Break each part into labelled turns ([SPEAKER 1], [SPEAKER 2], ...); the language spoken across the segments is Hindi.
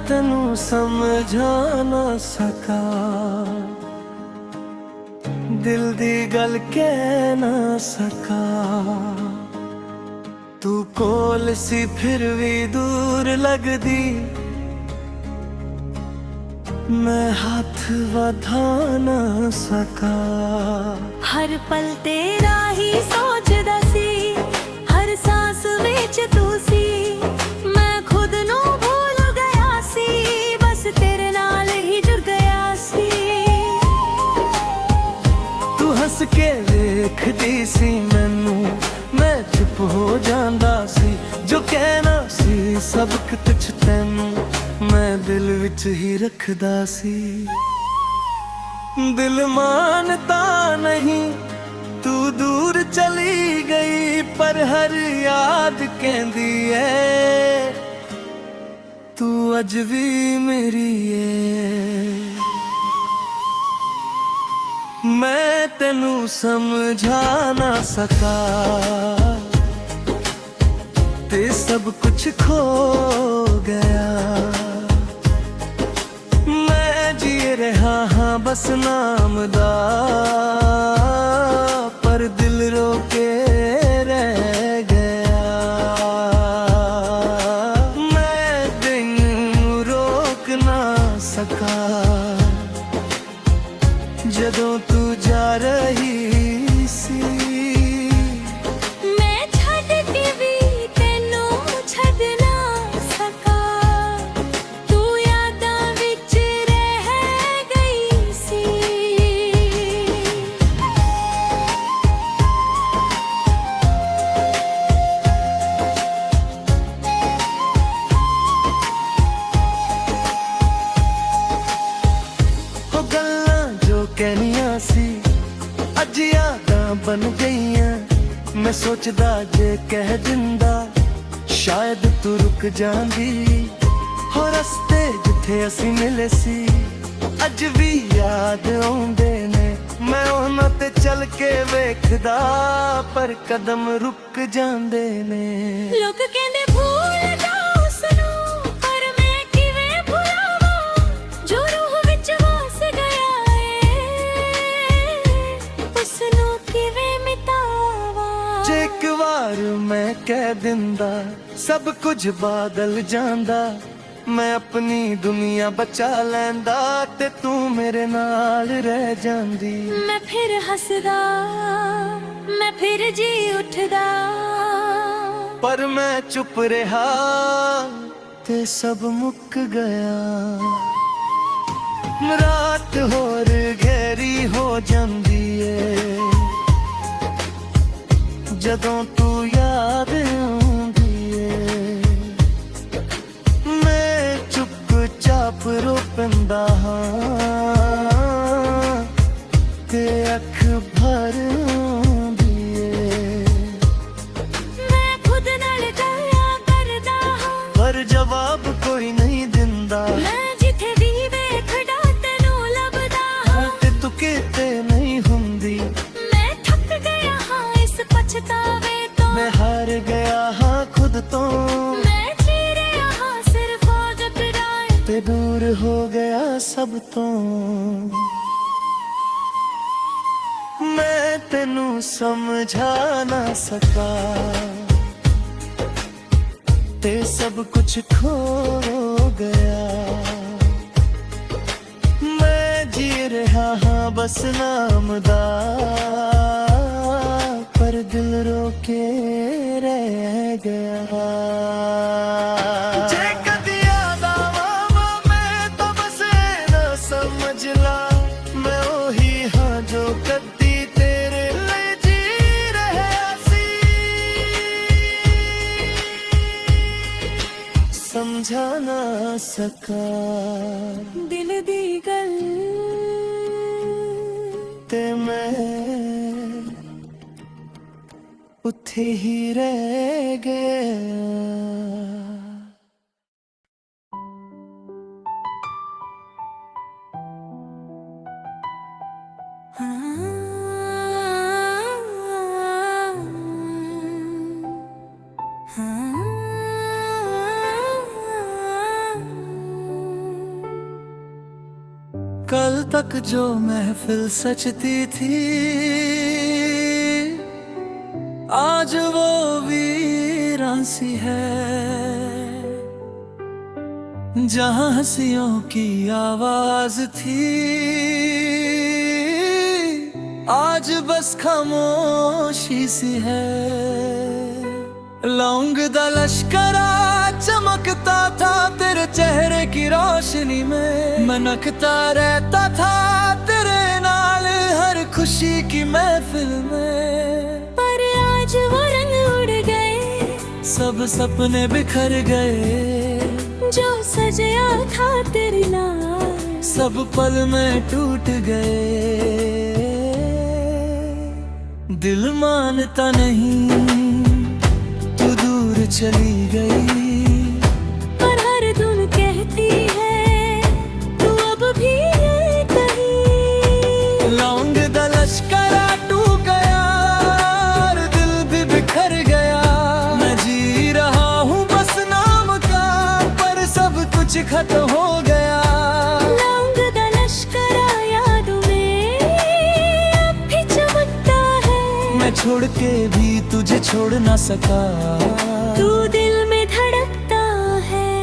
[SPEAKER 1] तेनू समझा ना सका, दिल दी गल कह ना सका। तू कोल सी फिर भी दूर लगदी, मैं हाथ वधा ना सका।
[SPEAKER 2] हर पल तेरा ही सोचदा सी, हर सांस विच तू सी। मैं खुद नू भूल गया सी, बस तेरे नाल ही जुड़ गया सी।
[SPEAKER 1] तू हंस के देखदी सी मैनू, मैं चुप हो जांदा सी। जो कहना सी सब कुछ तैनू, मैं दिल विच ही रखदा सी। दिल मानता नहीं तू दूर चली गई, पर हर याद कहंदी है तू अज भी मेरी है। मैं तेनू समझा ना सका, ते सब कुछ खो गया। मैं जी रहा हाँ बस नाम दा, पर दिल रोके रह गया। मैं दिन रोक ना सका, जदों तू जा रही सी।
[SPEAKER 2] मैं छड्ड के भी तैनू छड्ड ना सका, तू यादां विच रह गई सी।
[SPEAKER 1] हो गल्लां जो कहनियां सी अज यादां बन गईयां। मैं सोचदा जे कह दिंदा शायद तू रुक जांदी। हो रस्ते जिथे असी मिले सी अज भी याद आउंदे ने। मैं उन्हां ते चल के वेखदा, पर कदम रुक जांदे ने।
[SPEAKER 2] लोग कहंदे भूल जा उसनू, पर मैं किवें भुलावां जो रूह विच वस गया है। उसनू किवें मिटावां।
[SPEAKER 1] जे एक वार मैं कह दिंदा सब कुछ बादल जांदा। मैं अपनी दुनिया बचा लैंदा, ते तू मेरे नाल रह जांदी।
[SPEAKER 2] मैं फिर हसदा, मैं फिर जी उठदा,
[SPEAKER 1] पर मैं चुप रहा ते सब मुक गया। रात होर गहरी हो जांदी है, जदों तू याद आउंदी है। मैं चुपचाप रो पैंदा हां, ते अख भर आउंदी है।
[SPEAKER 2] मैं खुद नाल गल्लां करदा हां,
[SPEAKER 1] पर जवाब कोई नहीं दिंदा।
[SPEAKER 2] मैं जिथे भी वेखदा तैनू लभदा हां,
[SPEAKER 1] ते तू किते नहीं हुंदी।
[SPEAKER 2] मैं थक गया हां इस पछतावे तो।
[SPEAKER 1] मैं हार गया हाँ खुद तो,
[SPEAKER 2] मैं जी रहा हां सिर्फ आदत राय,
[SPEAKER 1] ते दूर हो गया सब तो। मैं तेनू समझा ना सका, ते सब कुछ खो गया। मैं जी रहा हाँ बस नाम दा, पर दिल रोके रह गया। जे कदी याद आवां मैं तो बस ना समझ ला। मैं ओही हाँ जो कदी तेरे लिए जी रहा सी। समझा ना सका
[SPEAKER 2] दिल दी गल
[SPEAKER 1] ते मैं उत्थे ही रह गया। कल तक जो महफिल सचती थी, आज वो वीरान सी है। जहां हंसियों की आवाज थी, आज बस खामोशी सी है। लौंग दा लश्करा चमकता था तेरे चेहरे की रोशनी में, मनकता रहता था तेरे नाल हर खुशी की महफिल में।
[SPEAKER 2] पर आज वो रंग उड़ गए,
[SPEAKER 1] सब सपने बिखर गए,
[SPEAKER 2] जो सजया था तेरे नाल
[SPEAKER 1] सब पल में टूट गए। दिल मानता नहीं तू दूर चली गई,
[SPEAKER 2] पर हर धुन कहती है तू अब भी है कहीं।
[SPEAKER 1] लौंग दा लश्करा टूट गया और दिल भी बिखर गया। मैं जी रहा हूँ बस नाम का, पर सब कुछ खत्म हो गया।
[SPEAKER 2] लौंग दा लश्करा यादों में अब भी चमकता है,
[SPEAKER 1] मैं छोड़ के भी तुझे छोड़ ना सका,
[SPEAKER 2] तू दिल में धड़कता है।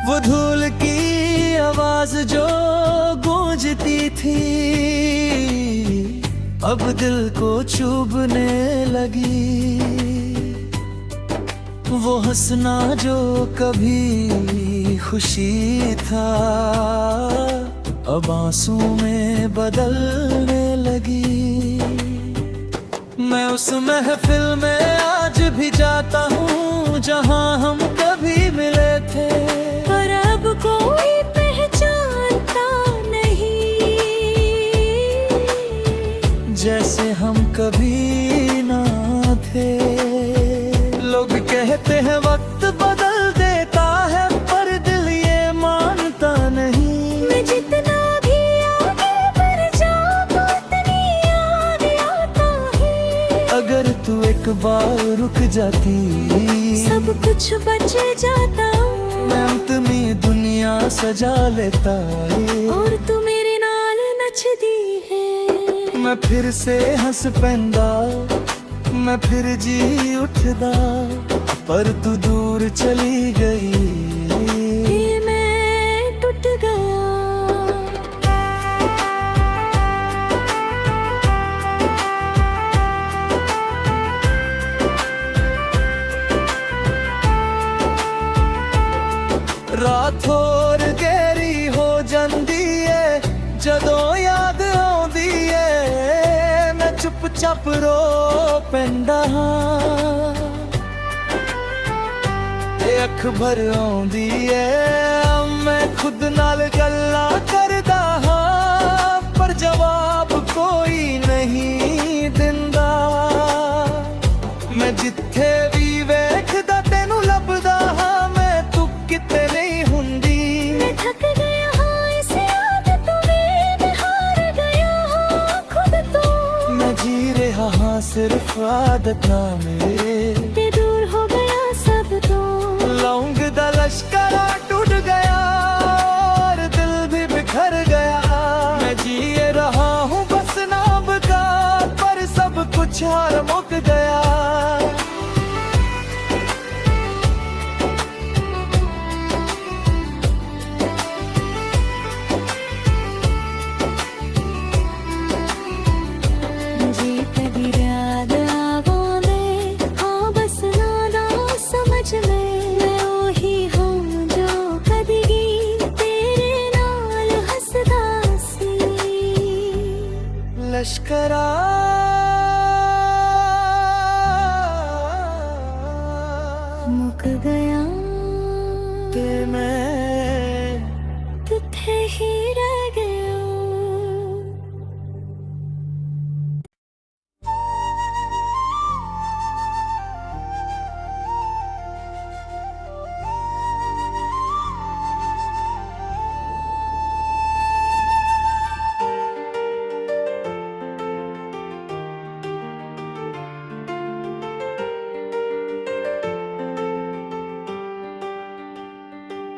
[SPEAKER 1] वो धूल की आवाज जो गूंजती थी, अब दिल को चुभने लगी। वो हंसना जो कभी खुशी था, अब आंसू में बदलने लगी। मैं उस महफिल में आज भी जाता हूँ जहाँ हम कभी मिले थे,
[SPEAKER 2] पर अब कोई पहचानता नहीं,
[SPEAKER 1] जैसे हम कभी ना थे। लोग कहते हैं वक्त बदल देता है, पर दिल ये मानता नहीं।
[SPEAKER 2] मैं जितना भी आगे बढ़ जाऊं उतनी आगे आता है।
[SPEAKER 1] अगर तू एक बार रुक जाती,
[SPEAKER 2] सब कुछ बच जाता,
[SPEAKER 1] मैं अंत में दुनिया सजा लेता।
[SPEAKER 2] और तू मेरे नाल नचदी है।
[SPEAKER 1] मैं फिर से हंस पैंदा, मैं फिर जी उठदा, पर तू दूर चली गई।
[SPEAKER 2] ये मैं टूट गया।
[SPEAKER 1] रात होर गहरी हो जांदी है, जदों याद आउंदी है, मैं चुप-चाप रो पैंदा हां। ते अख भर आउंदी है, मैं खुद नाल गल्लां करदा हां, पर जवाब कोई नहीं दिंदा। मैं जिथे भी वेखदा तैनू लभदा हां, मैं तू किते नहीं हुंदी।
[SPEAKER 2] मैं थक गया हाँ इस आदत में, मैं हार गया हाँ खुद तो।
[SPEAKER 1] मैं जी रहा हाँ सिर्फ आदतां में,
[SPEAKER 2] ते दूर हो गया सब तो।
[SPEAKER 1] लौंग दा लश्करा टूट गया और दिल भी बिखर गया। मैं जी रहा हूँ बस नाम का, पर सब कुछ हार मुक गया।
[SPEAKER 2] मुझे कभी याद आवांदे हाँ बस नादा समझ में, मैं ओही हूँ जो कदी तेरे नाल हसदा सी।
[SPEAKER 1] लश्करा
[SPEAKER 2] मुक गया
[SPEAKER 1] ते मैं
[SPEAKER 2] किथे ही रह गया।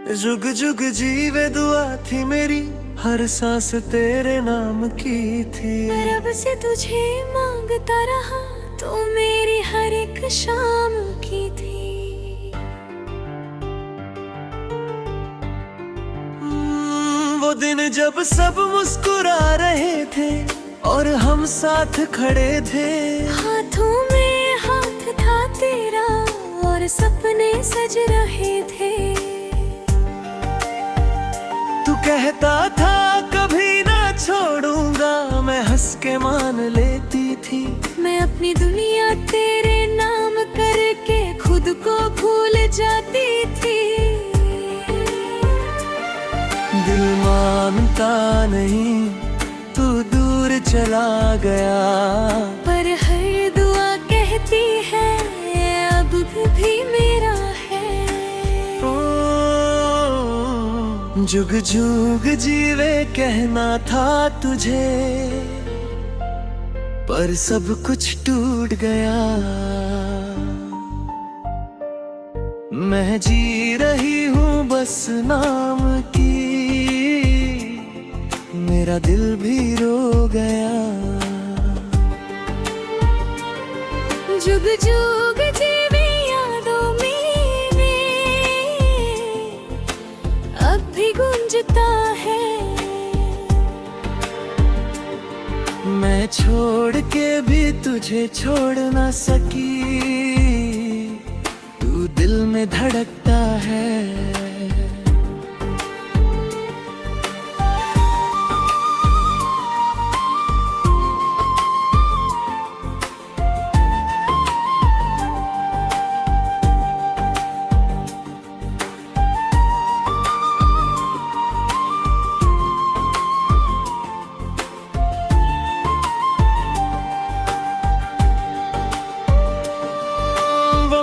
[SPEAKER 1] जुग जुग जीवे दुआ थी मेरी, हर सांस तेरे नाम की थी।
[SPEAKER 2] मैं रब से तुझे मांगता रहा, तो मेरी हर एक शाम की थी।
[SPEAKER 1] वो दिन जब सब मुस्कुरा रहे थे और हम साथ खड़े थे।
[SPEAKER 2] हाथों में हाथ था तेरा और सपने सज रहे थे।
[SPEAKER 1] तू कहता था कभी ना छोड़ूंगा, मैं हंस के मान लेती थी।
[SPEAKER 2] मैं अपनी दुनिया तेरे नाम करके खुद को भूल जाती थी।
[SPEAKER 1] दिल मानता नहीं, तू दूर चला गया,
[SPEAKER 2] पर हर दुआ कहती है अब भी मेरा है।
[SPEAKER 1] जुग जुग जीवे कहना था तुझे, पर सब कुछ टूट गया। मैं जी रही हूँ बस नाम की, मेरा दिल भी रो गया।
[SPEAKER 2] जुग जुग जीवी यादों में अब भी गूंजता है।
[SPEAKER 1] मैं छोड़ के भी तुझे छोड़ ना सकी, तू दिल में धड़कता है।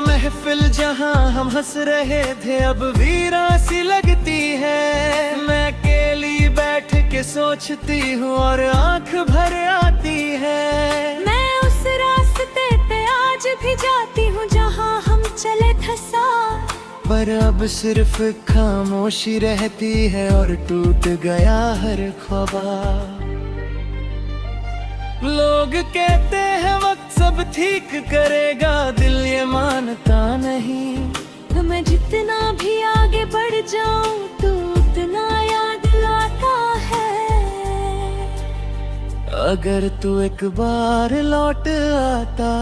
[SPEAKER 1] महफिल जहां हम हंस रहे थे अब वीरान सी लगती है। मैं अकेली बैठ के सोचती हूँ और आंख भर आती है।
[SPEAKER 2] मैं उस रास्ते पे आज भी जाती हूँ जहाँ हम चले थे साथ,
[SPEAKER 1] पर अब सिर्फ खामोशी रहती है और टूट गया हर ख्वाब। लोग कहते हैं वक्त सब ठीक करेगा, दिल ये मानता नहीं।
[SPEAKER 2] तो मैं जितना भी आगे बढ़ जाऊं तो उतना याद आता है।
[SPEAKER 1] अगर तू एक बार लौट आता,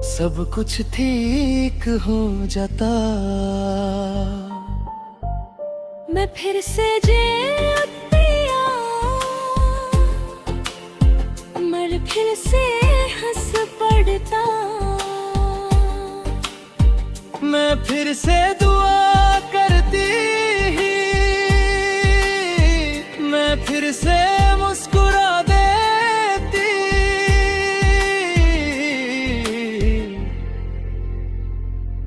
[SPEAKER 1] सब कुछ ठीक हो जाता।
[SPEAKER 2] मैं फिर से फिर से हंस पड़ता।
[SPEAKER 1] मैं फिर से दुआ करती, मैं फिर से मुस्कुरा देती।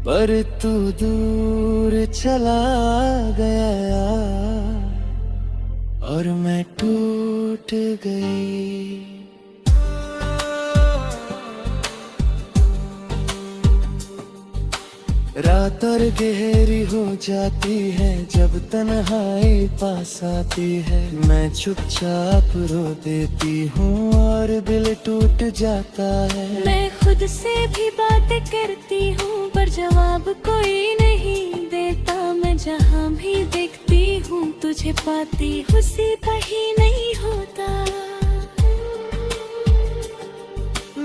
[SPEAKER 1] पर तू दूर चला गया और मैं टूट गई। रात और गहरी हो जाती है जब तन्हाई पास आती है। मैं चुपचाप रो देती हूँ और दिल टूट जाता है।
[SPEAKER 2] मैं खुद से भी बातें करती हूँ पर जवाब कोई नहीं देता। मैं जहाँ भी देखती हूँ तुझे पाती हूँ, सीधा ही नहीं होता।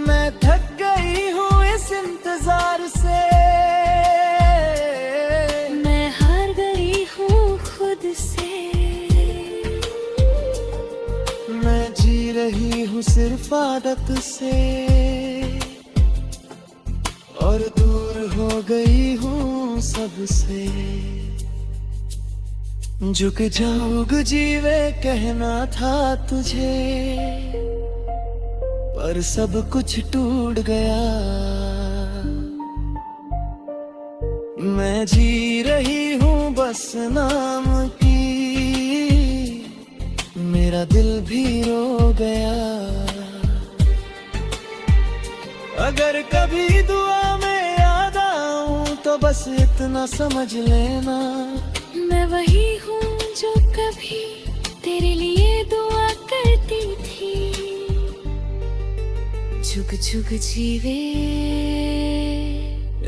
[SPEAKER 1] मैं थक गई हूँ इस इंतजार से, मैं जी रही हूँ सिर्फ आदत से और दूर हो गई हूँ सबसे। झुक जाऊग जीवे कहना था तुझे, पर सब कुछ टूट गया। मैं जी रही हूँ बस नाम की, मेरा दिल भी रो गया। अगर कभी दुआ में याद आऊं तो बस बस इतना समझ लेना,
[SPEAKER 2] मैं वही हूँ जो कभी तेरे लिए दुआ करती थी। जुग जुग जीवे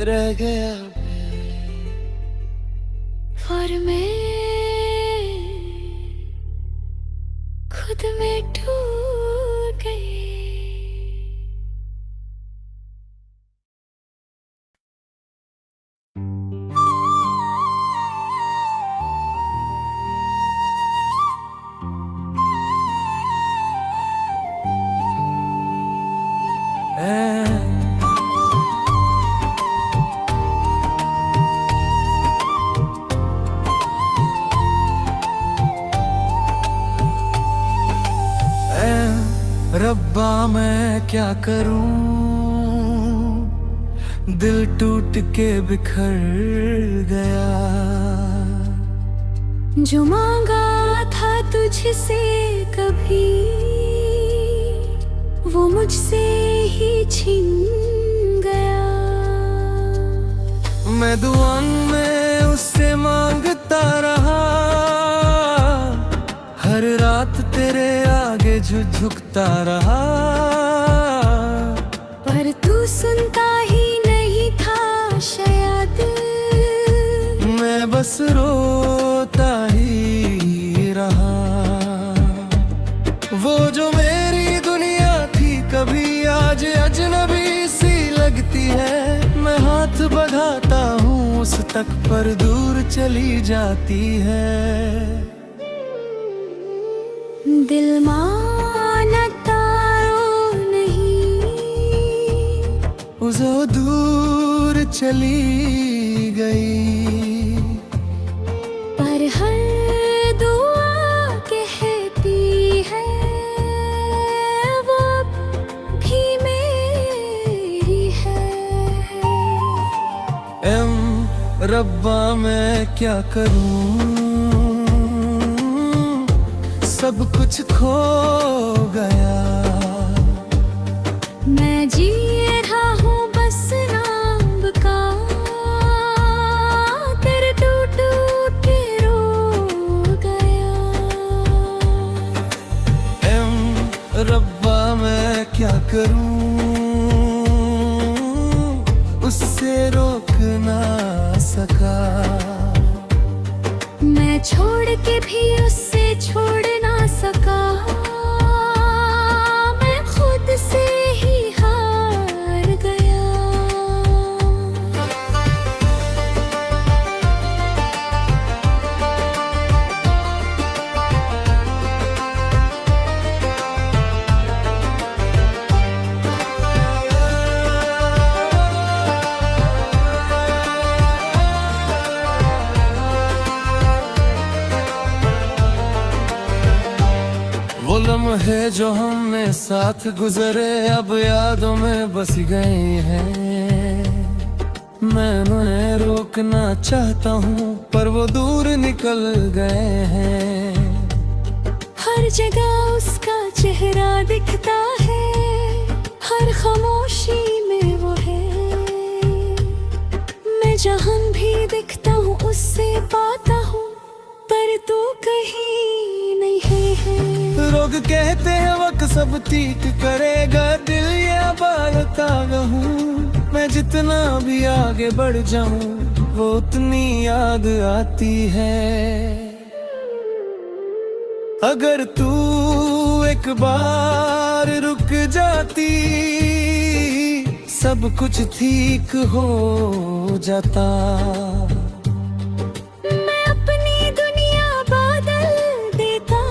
[SPEAKER 1] रह गया
[SPEAKER 2] और मैं खुद में डूब गई।
[SPEAKER 1] रब्बा मैं क्या करूं, दिल टूट के बिखर गया।
[SPEAKER 2] जो मांगा था तुझसे कभी वो मुझसे ही छिन गया।
[SPEAKER 1] मैं दुआ में उससे मांगता रहा, हर रात तेरे आगे झुकता रहा,
[SPEAKER 2] पर तू सुनता ही नहीं था शायद।
[SPEAKER 1] मैं बस रोता ही रहा। वो जो मेरी दुनिया थी कभी आज अजनबी सी लगती है। मैं हाथ बढ़ाता हूँ उस तक पर दूर चली जाती है।
[SPEAKER 2] दिल मानता नहीं
[SPEAKER 1] वो दूर चली गई,
[SPEAKER 2] पर हर दुआ कहती है वो भी मेरी है।
[SPEAKER 1] रब्बा मैं क्या करूं, सब कुछ खो गया।
[SPEAKER 2] मैं जी रहा हूँ बस नाम का, तेरे टूट के रो गया।
[SPEAKER 1] रब्बा मैं क्या करूं, उससे रोक ना सका।
[SPEAKER 2] मैं छोड़ के भी उससे छोड़ ना सका। मैं खुद से ही हार गया।
[SPEAKER 1] वो लम्हे जो हमने साथ गुजरे अब यादों में बस गए हैं। मैं उन्हें रोकना चाहता हूँ पर वो दूर निकल गए हैं।
[SPEAKER 2] हर जगह उसका चेहरा दिखता है, हर खामोशी में वो है। मैं जहाँ भी दिखता हूँ उससे पाता हूँ, पर तू कहीं नहीं है।
[SPEAKER 1] लोग कहते हैं वक्त सब ठीक करेगा, दिल या बालता हूँ। मैं जितना भी आगे बढ़ जाऊं वो उतनी याद आती है। अगर तू एक बार रुक जाती सब कुछ ठीक हो जाता।
[SPEAKER 2] मैं अपनी दुनिया बदल देता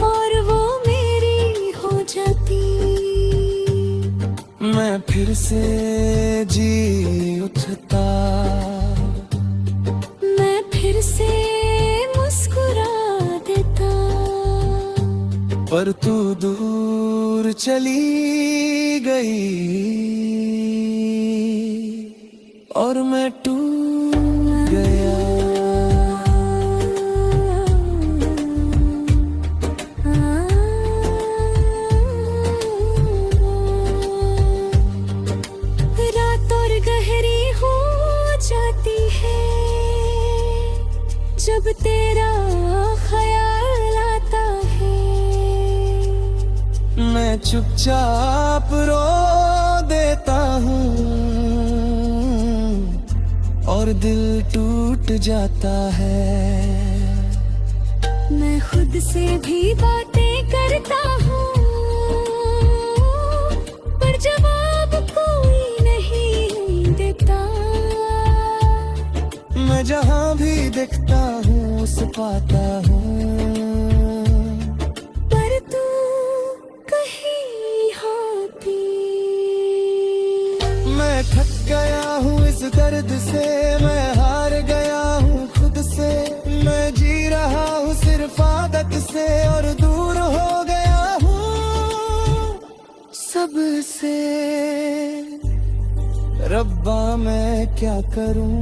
[SPEAKER 2] और वो मेरी हो जाती।
[SPEAKER 1] मैं फिर से जी उठता,
[SPEAKER 2] मैं फिर से मुस्कुरा देता।
[SPEAKER 1] पर तू दूर चली गई और मैं टूट गया।
[SPEAKER 2] रातों तेरा ख्याल आता है।
[SPEAKER 1] मैं चुपचाप रो देता हूँ और दिल टूट जाता है।
[SPEAKER 2] मैं खुद से भी बातें करता हूँ पर जवाब कोई नहीं देता।
[SPEAKER 1] मैं जहाँ भी देखता हूँ उस पाता हूँ,
[SPEAKER 2] पर तू कहीं होती।
[SPEAKER 1] मैं थक गया हूँ इस दर्द से, मैं हार गया हूँ खुद से। मैं जी रहा हूँ सिर्फ आदत से और दूर हो गया हूँ सबसे। रब्बा मैं क्या करूँ,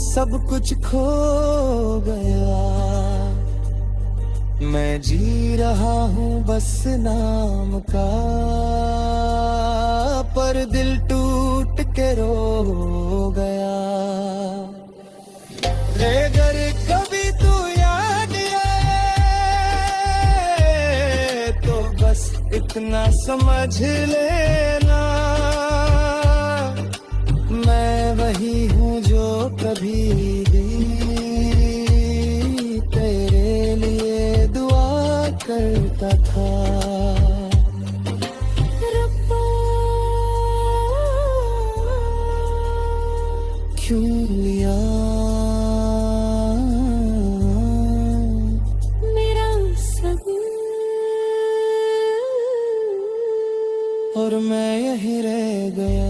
[SPEAKER 1] सब कुछ खो गया। मैं जी रहा हूँ बस नाम का, पर दिल टूट के रो गया। रे अगर कभी तू याद आए तो बस इतना समझ लेना, मैं वही हूँ जो कभी भी तेरे लिए दुआ करता था।
[SPEAKER 2] रब्बा
[SPEAKER 1] क्यों लिया
[SPEAKER 2] मेरा सब
[SPEAKER 1] और मैं यहीं रह गया।